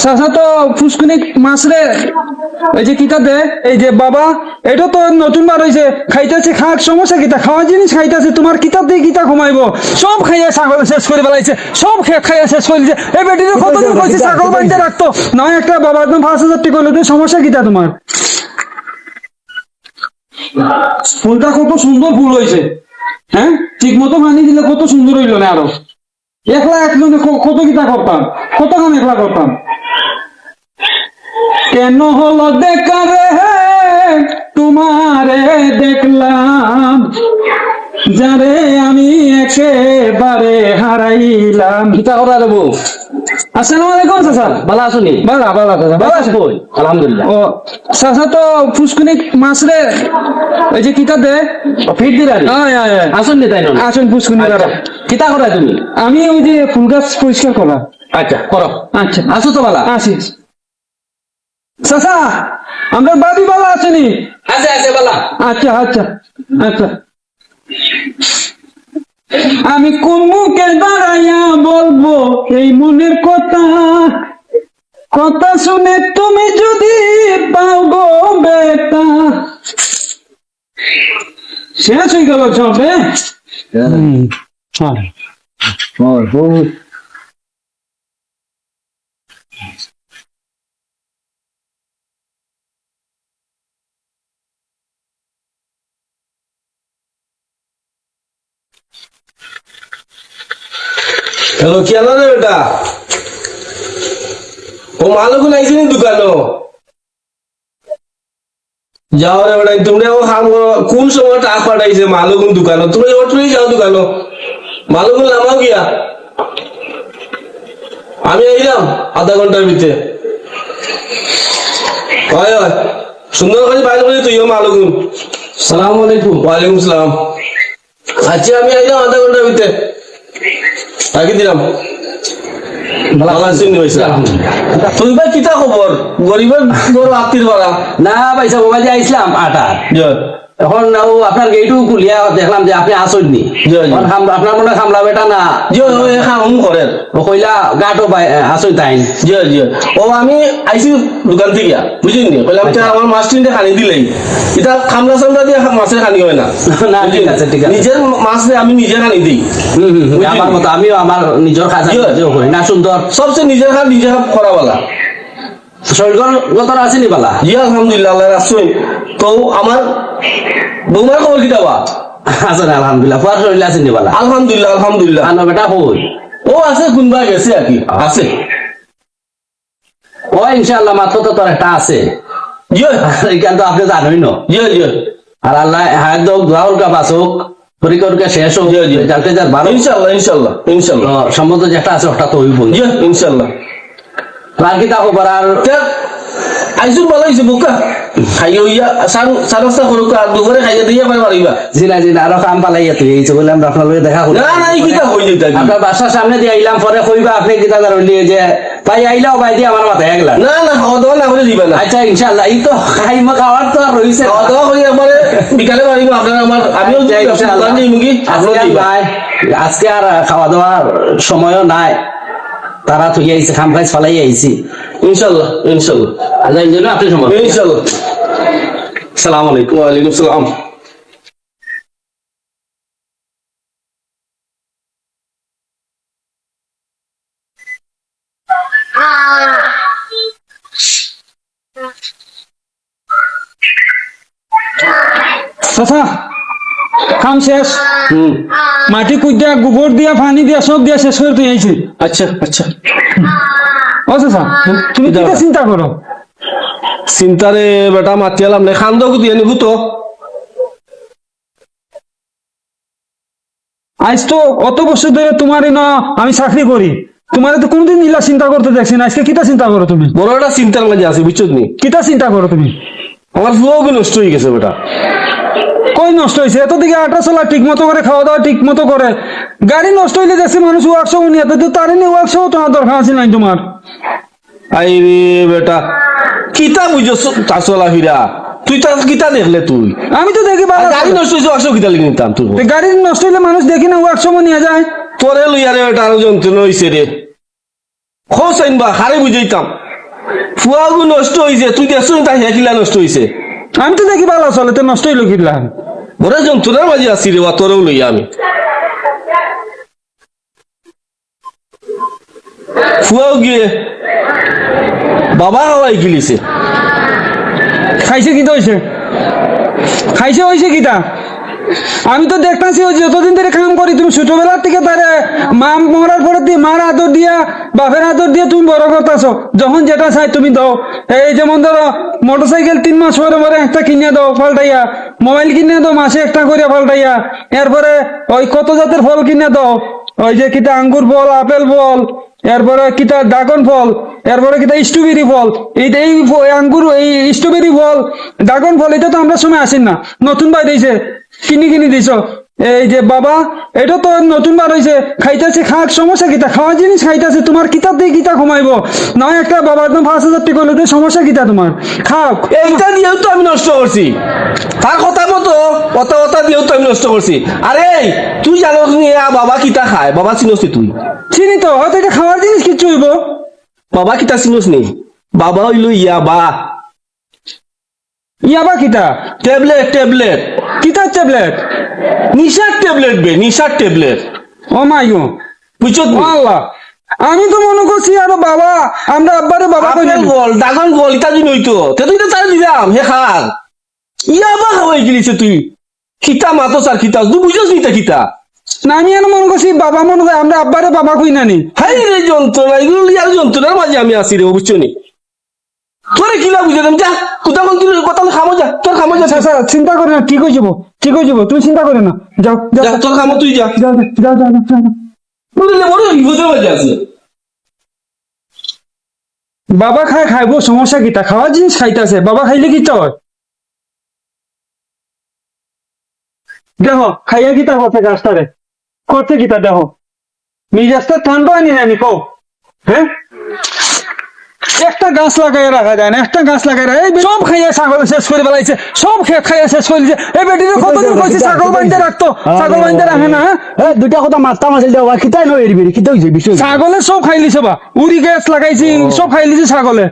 চাচা তো ফুসকুনি মাছ রে এই যে কিতা দে এই যে বাবা এটা তো নতুন বার হয়েছে খাইতেছে খাওয়ার সমস্যা কিতা খাওয়া জিনিস খাইতেছে তোমার কিতা দিয়ে কিতা ঘুমাইবো সব খাইয়া ছাগল শেষ করে বেলাইছে সব খাইয়া শেষ করে দিয়েছে এই বেটিতে কতদিন কইছে ছাগল বাড়িতে রাখতো নয় একটা বাবা একদম 5,000 টাকা হলো সমস্যা কিতা তোমার ফুলটা কত সুন্দর ফুল হয়েছে হ্যাঁ ঠিক মতো পানি দিলে কত সুন্দর হইল না আরো একলা একজনে কত কিতা করতাম কতক্ষণ একলা করতাম কেন হলো দেখা রে তোমারে দেখলাম যারে আমি একেবারে হারাইলাম কিতা করা দেবো? আসসালামু আলাইকুম চাচা ভালো আছো নি? বালা বালা চাচা বালা আছে কই? আলহামদুলিল্লাহ। ও চাচা তো ফুসকুনি মাছ রে এই যে কিতা দে ফিট দিলা রে? আয় আয় আয় আসুন নি তাই না? আসুন ফুসকুনি দাঁড়া কিতা করা তুমি? আমি ওই যে ফুল গাছ পরিষ্কার করা আচ্ছা করো। আচ্ছা আসো তো বালা? আসি চাচা আমরা বাবি বালা আছেনি আছে আছে বালা। আচ্ছা আচ্ছা আচ্ছা আমি কোন মুখে দাঁড়াইয়া বলবো এই মনের কথা কথা শুনে তুমি যদি পাও গো বেটা শেষ হয়ে গেল সব হ্যালো কি আলো রে বেটা ও মালগুলো আইসি নি দোকানো যাও রে বেটা তোমরা ও হাম কোন সময় টাকা পাঠাইছে মালগুন দোকানো তুমি ওটুই যাও দোকানো মালগুন নামাও গিয়া আমি আইলাম আধা ঘন্টার ভিতরে হয় হয় সুন্দর করে বাইরে করে তুইও মালগুন সালামু আলাইকুম। ওয়ালাইকুম সালাম আচ্ছা আমি আইলাম আধা ঘন্টার ভিতরে রাখি দিলাম ভালো আছেন নি ভাইসা? তুই ভাই কিতা খবর গরিবের গরু আত্মীর বাড়া না ভাইসা মোবাইল দিয়ে আইসলাম আটা এখন ও আপনার গেটও খুলিয়া দেখলাম যে আপনি আসেননি। আপনার মনে খামলা বেটা না খাম করেন ও কইলা গাটো আসই তাই ও আমি আইসি দোকান থেকে বুঝলি কইলাম আমার মাছ তিনটে খানি দিলেই এটা খামলা চামলা দিয়ে মাছের খানি হয় না না ঠিক আছে ঠিক আছে নিজের মাছ আমি নিজে খানি দিই আমার মতো আমিও আমার নিজের খাজা নিজেও করি না সুন্দর সবচেয়ে নিজের খান নিজে করা বলা শরীরগত আছে নি বালা? জি আলহামদুলিল্লাহ আল্লাহ রাখছই তো আমার বৌমার খবর কি দেওয়া আছে না আলহামদুলিল্লাহ পুয়ার শরীর আছে নি বালা? আলহামদুলিল্লাহ আলহামদুলিল্লাহ আনো বেটা কই? ও আছে কোনবা গেছে আর কি আছে ও ইনশাআল্লাহ মাত্র তো তোর একটা আছে জিও এইখান তো আপনি জানোই না জিও জিও আর আল্লাহ হাত দোক গাওর কা বাসুক পরীক্ষা শেষ হোক যাতে যার ভালো ইনশাআল্লাহ ইনশাআল্লাহ ইনশাআল্লাহ সম্মত যেটা আছে ওটা তো হইব জিও ইনশাআল্লাহ বাকি তা খবর আর আইসুন ভালো হয়েছে বুকা খাইয়ে হইয়া সারস্তা করুক আর দুপুরে খাইয়ে দিয়ে পারিবা জিনা জিনা আরো কাম পালাইয়া তুই এইছে বলে আমরা আপনার লগে দেখা করি না না এই কিটা হই যাইতা আপনার বাসার সামনে দিয়ে আইলাম পরে কইবা আপনি কিটা জানলি যে ভাই আইলাও ভাই দিয়ে আমার মাথায় একলা না না খাওয়া দাওয়া না করে দিবা না আচ্ছা ইনশাআল্লাহ এই তো খাইমা খাওয়ার তো আর রইছে খাওয়া দাওয়া করে একবারে বিকালে পারিব আপনার আমার আমিও যাই ইনশাআল্লাহ মুগি ভাই আজকে আর খাওয়া দাওয়ার সময়ও নাই তারা তুই আইছে খাম খাইছ ফালাই আইছি ইনশাআল্লাহ ইনশাআল্লাহ আল্লাহ যেন আপনি সময় ইনশাআল্লাহ আসসালামু আলাইকুম। ওয়া আলাইকুম সালাম চাচা খাম শেষ মাটি কুইয়া গোবর দিয়া পানি দিয়া সব দিয়া শেষ করে তুই আইছি আচ্ছা আচ্ছা ও চাচা তুমি কি চিন্তা করো চিন্তারে বেটা মাতিয়ালাম নে খান দাও দিয়ে নিবো তো আজ তো অত বছর ধরে তোমারই না আমি চাকরি করি তোমার তো কোনদিন ইলা চিন্তা করতে দেখছি না আজকে কিতা চিন্তা করো তুমি বড় একটা চিন্তার মাঝে আছে বুঝছো নি কিতা চিন্তা করো তুমি আমার ফুয়াও নষ্ট হয়ে গেছে বেটা কই নষ্ট হয়েছে এত দিকে আটা চলা ঠিক মতো করে খাওয়া দাওয়া ঠিক মতো করে গাড়ি নষ্ট হইলে দেখছি মানুষ ওয়ার্কশপ নিয়ে তো তার নিয়ে ওয়ার্কশপ তোমার দরকার আছে নাই তোমার আই রে বেটা কিতা বুঝছো তা চলা ফিরা তুই তার কিতা দেখলে তুই আমি তো দেখি গাড়ি নষ্ট হয়েছে অসুখ কিতা লিখে নিতাম তুই গাড়ি নষ্ট হইলে মানুষ দেখি না ওয়ার্কশপ নিয়ে যায় তোরে লইয়া রে বেটা আরো যন্ত্রণা হয়েছে রে খোঁজ আইনবা হারে বুঝাইতাম ফুয়াগু নষ্ট হয়েছে তুই দেখছো নি তাই কিলা নষ্ট হয়েছে আমি তো দেখি ভালো চলে তো নষ্ট হইলো কিলা বড় যন্ত্রণার মাঝে আছি রে তোরও লইয়া আমি ফুয়াও গিয়ে বাবা হাওয়াই গিলিছে খাইছে কিতা হয়েছে খাইছে হয়েছে কিতা আমি তো দেখতেছি ওই যতদিন ধরে কাম করি তুমি ছোটবেলার থেকে তারে মা মরার পরে দিয়ে মার আদর দিয়া বাপের আদর দিয়ে তুমি বড় করতেছো যখন যেটা চাই তুমি দাও এই যেমন ধরো মোটরসাইকেল 3 মাস পরে পরে একটা কিনে দাও পাল্টাইয়া মোবাইল কিনে দাও মাসে একটা করে পাল্টাইয়া এরপরে ওই কত জাতের ফল কিনে দাও ওই যে কিতা আঙ্গুর ফল আপেল ফল এরপরে কিতা ড্রাগন ফল এরপরে কিতা স্ট্রবেরি ফল এই আঙ্গুর এই স্ট্রবেরি ফল ড্রাগন ফল এটা তো আমরা সময় আসেন না নতুন বাইর হয়েছে কিনি দিছ এই যে বাবা এটা তো নতুন বার হয়েছে খাইতেছে খাক সমস্যা কিতা খাওয়া জিনিস খাইতেছে তোমার কিতা দিয়ে কিতা ঘুমাইবো নয় একটা বাবা একদম 5,000 টাকা হলে সমস্যা কিতা তোমার খাও এইটা দিয়েও তো আমি নষ্ট করছি তার কথা মতো কথা দিয়েও তো আমি নষ্ট করছি আরে তুই জানো বাবা কিতা খায় বাবা চিনোস নি তুই চিনি তো হয়তো এটা খাওয়ার জিনিস কিচ্ছু হইব বাবা কিতা চিনোস নি বাবা হইলো ইয়াবা ইয়াবা কিতা ট্যাবলেট কিতার ট্যাবলেট নিশার ট্যাবলেট বে নিশার ট্যাবলেট ও মাই গো বুঝছো আল্লাহ আমি তো মনে করছি আরো বাবা আমরা আব্বারে বাবা কই আপেল বল দাগন বল ইতা দিন হইতো তে তুই তো তার দিলাম হে খার ইয়াবা হয়ে গেলিছে তুই কিতা মাতো স্যার কিতা তুই বুঝছস নি তা কিতা না আমি এর মনে করছি বাবা মনে হয় আমরা আব্বারে বাবা কই নানি হাই রে যন্ত্রণা এগুলো আর যন্ত্রণার মাঝে আমি আসি রে বুঝছো নি তোরে কিলা বুঝে দেম যা কোথা কোন তুই কথা খামো যা তোর খামো যা আচ্ছা চিন্তা করে না ঠিক হয়ে যাবো তুমি চিন্তা করে না যাও যা যাও তোর খামো তুই যা যাও যাও যাও যাও যাও। বলে বড় বিপদের মাঝে আছে বাবা খাইবো সমস্যা কিতা খাওয়ার জিনিস খাইতেছে বাবা খাইলে কিতা হয় দেখো খাইয়া কিতা করতে গাছটারে করতে কিতা দেখো মিজাজটা ঠান্ডা আনি আমি কও হ্যাঁ একটা গাছ লাগাই রাখা যায় না একটা গাছ লাগাই রাখা এই সব খাইয়া ছাগল শেষ করে বেলাইছে সব খাইয়া শেষ করে দিয়েছে এই বেটির কতদিন কইছে ছাগল বাঁধতে রাখতো ছাগল বাঁধতে রাখে না হ্যাঁ? দুটা কথা মারতাম আছিল দেওয়া কিতাই নয় এরবি কিতা হইছে বিষয় ছাগলে সব খাই লিছে বা উড়ি গাছ লাগাইছি সব খাই লিছে ছাগলে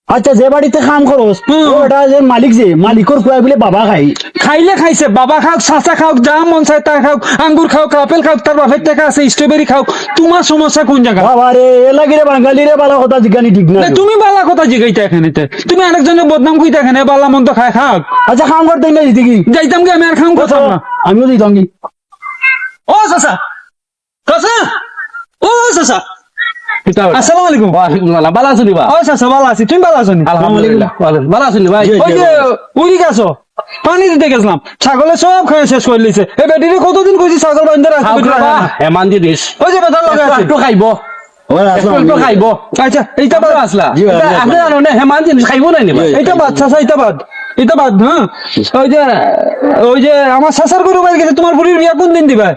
আচ্ছা যে বাড়িতে কাম করস ওটা যে মালিক যে মালিকর খুয়াই বলে বাবা খাই খাইলে খাইছে বাবা খাওক চাচা খাওক যা মন চায় তা খাওক আঙ্গুর খাওক আপেল খাওক তার বাপের টাকা আছে স্ট্রবেরি খাওক তোমার সমস্যা কোন জায়গা বাবা রে এলাকি রে বাঙালি রে বালা কথা জিজ্ঞানি ঠিক না তুমি বালা কথা জিগাইতে এখানেতে তুমি আরেকজনের বদনাম কইতে এখানে বালা মন্দ খায় খাওক আচ্ছা কাম করতে না দিতে কি যাইতাম কি আমি আর খাম করতাম না আমিও দিতাম কি ও চাচা চাচা ও চাচা আসসালামু আলাইকুম বালা আছি বা ও চাচা ভালো আছি তুমি ভালো আছো নি? আলহামদুলিল্লাহ বালা আছি ভাই ওই যে উড়ি গেছো পানি দিতে গেছিলাম ছাগলে সব খেয়ে শেষ করে লিছে এই বেটিরে কতদিন কইছি ছাগল বান্ধে রাখতে হেমান দিস ওই যে বেটার লগে আছে একটু খাইব একটু খাইব আচ্ছা এইটা বাদ আসলা জি ভাই, আপনি জানো না হেমান জিনিস খাইব নাই নিবা এইটা বাদ চাচা এটা বাদ হ্যাঁ ওই যে আমার শাসার গরু বাইরে গেছে তোমার বুড়ির বিয়া কোন দিন দিবা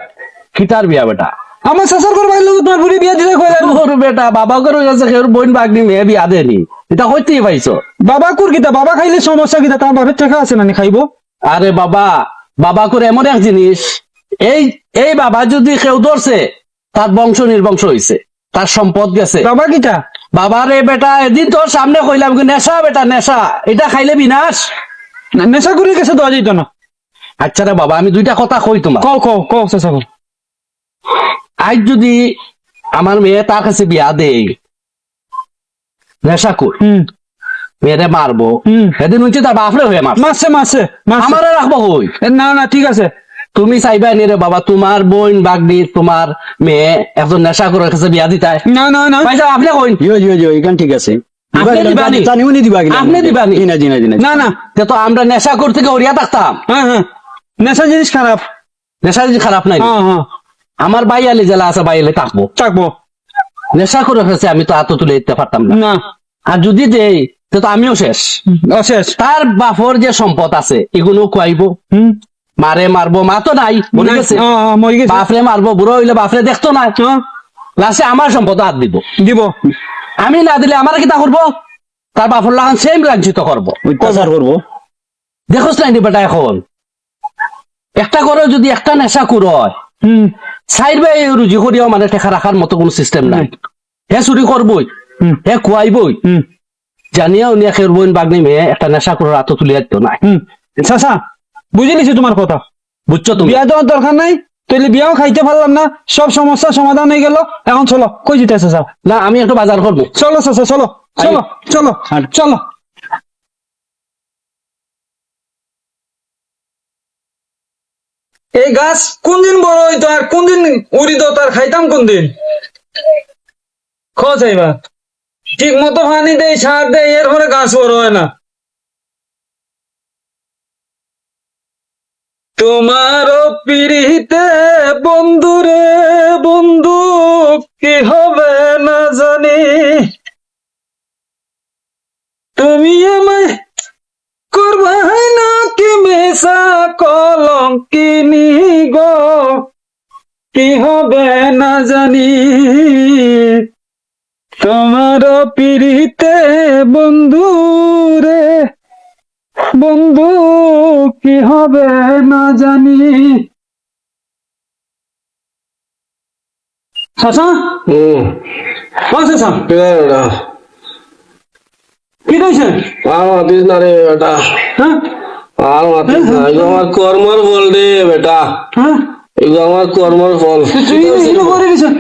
খিতার বিয়া বেটা আমার শাসার গরু বাইরে তোমার বুড়ি বিয়া দিলে কই ওর বেটা বাবা করে গেছে কেউ বোন বাগনি মেয়ে বিয়া দেনি এটা হইতেই পাইছো বাবা কুর কিতা বাবা খাইলে সমস্যা কিতা তার বাপের টাকা আছে না খাইবো আরে বাবা করে এমন এক জিনিস এই বাবা যদি কেউ ধরছে তার বংশ নির্বংশ হইছে তার সম্পদ গেছে বাবা কিতা বাবার এ বেটা এদিন তোর সামনে কইলাম কি নেশা বেটা নেশা এটা খাইলে বিনাশ নেশা করে গেছে দেওয়া যেত না আচ্ছা রে বাবা আমি দুইটা কথা কই তোমার কও চাচা কও আজ যদি আমার মেয়ে তার কাছে বিয়া দেই নেশা কর মেয়েরে মারবো সেদিন হচ্ছে তার বাপরে হয়ে মার মাসে আমারে রাখবো হই না ঠিক আছে তুমি চাইবা নি রে বাবা তোমার বোন বাগনি তোমার মেয়ে একজন নেশা করে কাছে বিয়া দিতাই না পয়সা আপনি কইন জিও এখান ঠিক আছে আপনি দিবানি জানিও নি দিবা আপনি দিবানি না তে তো আমরা নেশা করতে গিয়ে ওরিয়া থাকতাম হ্যাঁ নেশা জিনিস খারাপ নেশা যদি খারাপ নাই হ্যাঁ আমার বাইয়ালি জেলা আছে বাইয়ালি থাকবো নেশা করে ফেলছে আমি তো হাত তুলে দিতে পারতাম না না আর যদি দেই তো আমিও শেষ শেষ তার বাপর যে সম্পদ আছে এগুলো খুয়াইবো মারবো মা তো নাই মরে গেছে মরে গেছে বাপরে মারবো বুড়ো হইলে বাপরে দেখতো না লাস্টে আমার সম্পদ হাত দিব আমি না দিলে আমার কিতা করবো তার বাপর লাগান সেম লাঞ্ছিত করবো অত্যাচার করবো দেখোস নাই বেটা এখন একটা করে যদি একটা নেশা কর সাইড বাই রুজি করিয়াও মানে টেকা রাখার মতো কোন সিস্টেম নাই হে চুরি করবই হে খুয়াইবই জানিয়া উনি একের বোন বাগনি মেয়ে একটা নেশা করে রাত তুলিয়া দিত না চাচা বুঝে নিছি তোমার কথা, বুঝছো তুমি? বিয়া দেওয়ার দরকার নাই, তাইলে বিয়াও খাইতে পারলাম না, সব সমস্যার সমাধান হয়ে গেল। এখন চলো, কই যেতে চাচা? না আমি একটু বাজার করবো। চলো চাচা, চলো চলো চলো চলো। এই গাছ কোন দিন বড় হইতো আর কোন দিন উড়িত তার খাইতাম কোন দিন? খোঁজ এইবার ঠিক মতো পানি দেয়, সার দেয়, এরপরে গাছ বড় হয় না। তোমার পিড়িতে বন্ধুরে বন্ধু কি হবে না জানি, তুমি আমায় করবে না কি মেশা কলঙ্কিনী গো, কি হবে না জানি। তোমার পিড়িতে বন্ধু রে বন্ধু কি হবে না জানি। চাচা, ও চাচা, কি কইছে? আর মাতিস না রে বেটা, হ্যাঁ আর মাতিস না, এগুলো আমার কর্মর ফল রে বেটা, হ্যাঁ, এগুলো আমার কর্মর ফল। তুই হিরো করে দিছে।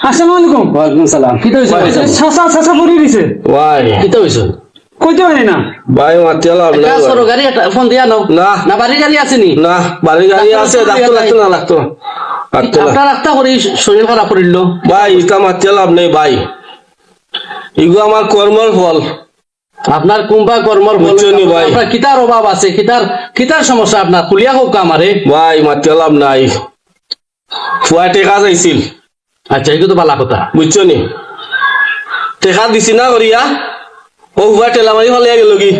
আসসালামু আলাইকুম। ওয়ালাইকুম সালাম। কি হয়েছে? চাচা চাচা করে দিছে, ভাই কি হয়েছে? কইতে পারি না। ভাই মাতি লাভ নাই কাজ করো, গাড়ি একটা ফোন দিয়া নাও। না না বাড়ি গাড়ি আসেনি? না, বাড়ি গাড়ি আছে, লাগতো লাগতো না, লাগতো না, লাগতো না আপনার রাস্তা করি শরীর খারাপ করিল। ভাই, ইটা মাতি লাভ নেই ভাই, এগুলো আমার কর্মর ফল। আপনার কুম্ভা কর্মর বল, বুঝছো নি ভাই? আপনার কিতার অভাব আছে, কিতার সমস্যা আপনার খুলিয়া হোক আমারে। ভাই মাতি লাভ নাই, ফুয়া টেকা যাইছিল, আচ্ছা এগুলো তো ভালো কথা। বুঝছো নি? টেকা দিছি না করিয়া, ও ফুয়া টেলা মারি ফলে গেল কি,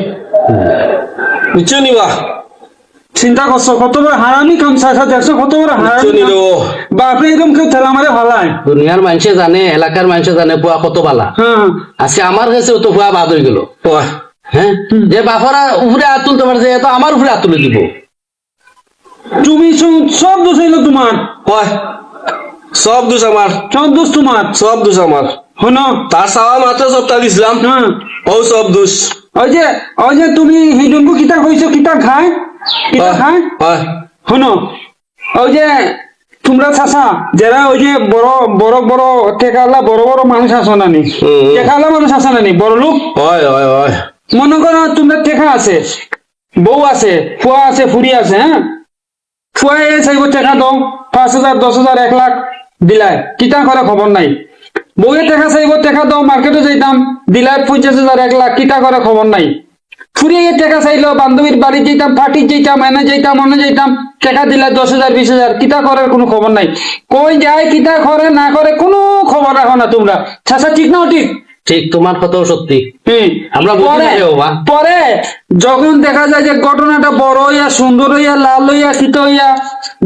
বুঝছো নি বা? চিন্তা করছো কত বড় হারামি কাম, চাচা দেখছো কত বড় বুঝছো হারামি নি কাম। রে? বাপরে এরকম কেউ ঠেলা মারে ভালায়। দুনিয়ার মানুষে জানে, এলাকার মানুষে জানে পুয়া কত বালা। হ্যাঁ আজকে আমার কাছে তো পুয়া বাদ হয়ে গেল। ওই, হ্যাঁ, যে বাপরা উপরে হাত তুলতে পারছে, তো আমার উপরে হাত তুলে দিব। তুমি সব দোষ হইলো তোমার, ওই, সব দোষ আমার, সব দোষ তোমার। সব দোষ আমার। শোনো, তার সাওয়া মাত্র সপ্তাহ দিছিলাম, হ্যাঁ ও সব দোষ। ওই যে তুমি হিডুনকু কিতা কইছো, কিতা খায়, কিতা খায়। ওই, শোনো, ওই যে তোমরা চাচা যারা ওই যে বড় বড় বড় টেকালা বড় বড় মানুষ আসো নানি, হুম। টেকালা মানুষ আসো নানি, বড় লোক। ওই, ওই, ওই, মনে করো তোমরা টেকা আছে, বউ আছে, ফুয়া আছে, ফুড়ি আছে, হ্যাঁ, ফুয়া এ চাইব টেকা দাও 5,000 10,000 1 লাখ দিলাই, কিতা করে খবর নাই। বউয়ে টেকা চাইব, টেকা দাও, মার্কেটে যাইতাম, দিলাই 50,000 1 লাখ, কিতা করে খবর নাই। ফুরিয়ে টাকা চাইলো, বান্ধবীর বাড়ি যেতাম, পার্টি যেতাম, এনে যেতাম, অনে যেতাম, টাকা দিলে 10,000 20,000, কিতা করার কোনো খবর নাই। কই যায়, কিতা করে না করে কোনো খবর রাখো না তোমরা। চাচা ঠিক না ঠিক? ঠিক, তোমার কথাও সত্যি। হুম। আমরা বুঝি না রে বাবা। পরে যখন দেখা যায় যে ঘটনাটা বড় হইয়া, সুন্দর হইয়া, লাল হইয়া, শীত হইয়া,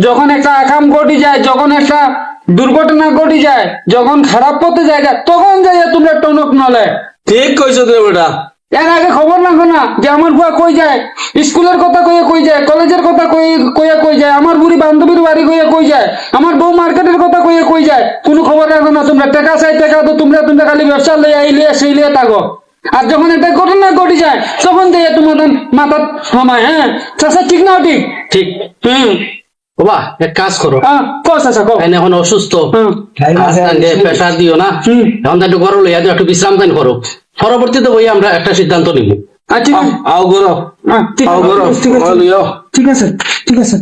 যখন একটা আকাম ঘটি যায়, যখন একটা দুর্ঘটনা ঘটি যায়, যখন খারাপ পথে যায়, তখন যাইয়া তোমরা টনক নলে। ঠিক কইছো রে বেটা। এর আগে খবর রাখো না যে আমার বুয়া কই যায়, স্কুলের কথা কইয়া কই যায়, কলেজের কথা কইয়া কই যায়, আমার বুড়ি বান্ধবীর বাড়ি কইয়া কই যায়, আমার বউ মার্কেটের কথা কইয়া কই যায়, কোনো খবর রাখো না তোমরা। টাকা চাই, টাকা তো তোমরা খালি ব্যবসা লইয়া ইলিয়া সেই লিয়া থাকো। আর যখন একটা ঘটনা ঘটি যায় তখন দিয়ে তোমাদের মাথা হামায়। হ্যাঁ চাচা ঠিক না ঠিক? ঠিক। হুম। বাবা এক কাজ করো, হ্যাঁ কো চাচা কো। এনে এখন অসুস্থ, হুম। প্রেশার দিও না, হুম। এখন তো একটু গরম লইয়া দিও, একটু বিশ্রাম দান করো। পরবর্তীতে বই আমরা একটা সিদ্ধান্ত নিব। ঠিক আছে, আও গরো, ঠিক আও গরো, আছে, ঠিক আছে, ঠিক আছে।